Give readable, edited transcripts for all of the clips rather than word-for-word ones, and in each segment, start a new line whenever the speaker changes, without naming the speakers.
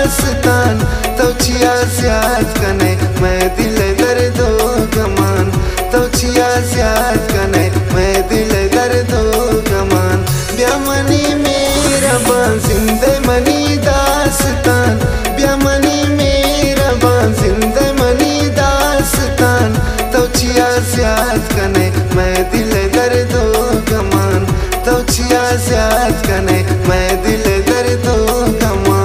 दास्तान तवचिया ज़्याद कने मैं दिल दर्दो गमान तवचिया ज़्याद कने मैं दिल दर्दो गमान ब्यामनी मेरा बां जिंदे मनी दास्तान ब्यामनी मेरा बां जिंदे मनी दास्तान तवचिया ज़्याद कने मैं दिल दर्दो गमान तवचिया ज़्याद कने मैं दिल दर्दो गमान।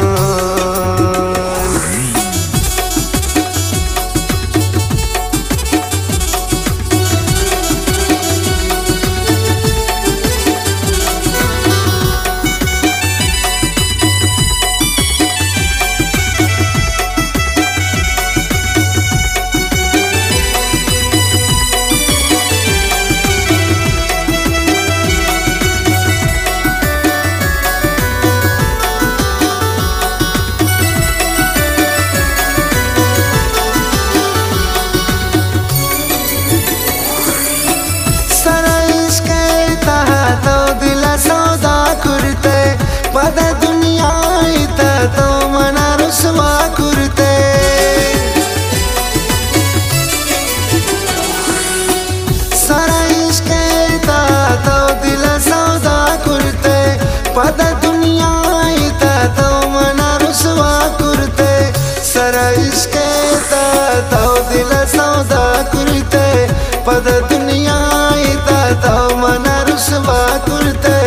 पद दुनिया इता तो मना रुसवा कुरते सारा इश्क इता तो दिल सौदा कुरते पद दुनिया इता तो मना रुसवा कुरते सारा इश्क इता तो दिल सौदा कुरते पद दुनिया इता तो मना रुसवा कुरते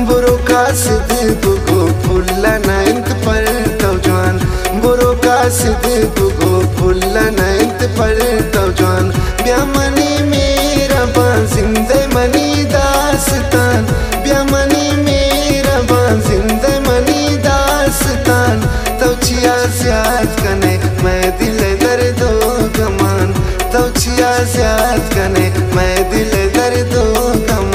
बुरो का सिद्ध बुगो फुल्ला नाइंत पर तवजान बुरो का सिद्ध बुगो फुल्ला नाइंत पर तवजान ब्यामनी मेरा बां जिंदे मनी दास्तान ब्यामनी मेरा बां जिंदे मनी दास्तान तवचिया ज़्याद कने मैं दिल दर्दो गमान तवचिया ज़्याद कने मैं दिल दर्दो Gaman.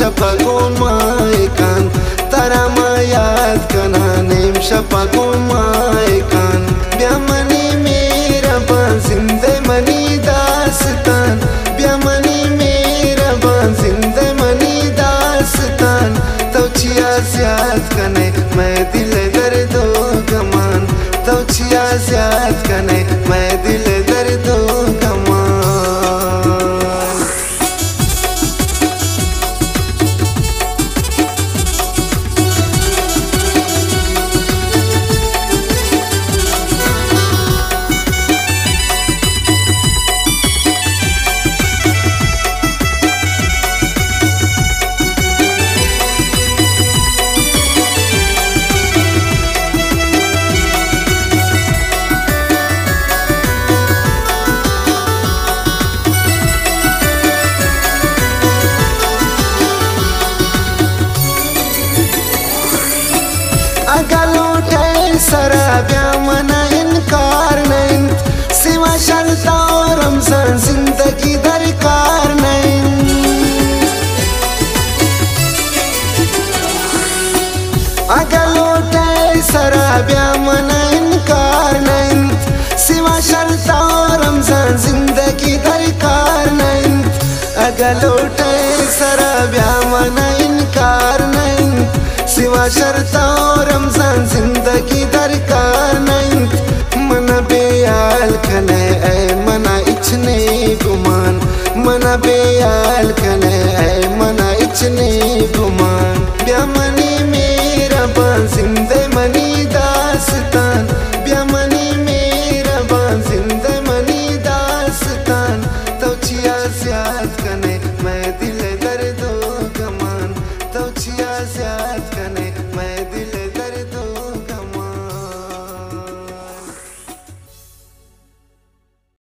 Shapagon maikan tara mayat kana nim shapagon maikan byamani mera ban zinde mani dastan byamani mera ban zinde mani dastan tawchiya ज़्याद कने मैं दिल दर्दो गमान तवचिया ज़्याद कने मैं दिल दर्दो गमान। सरा ब्यामना इनकार नहीं सिवा शर्ता और रमजान जिंदगी दरकार नहीं अगर लौटे सरा ब्यामना इनकार नहीं सिवा शर्ता और रमजान जिंदगी दरकार नहीं अगर लौटे सरा ब्यामना इनकार नहीं सिवा शर्ता और रमजान जिंदगी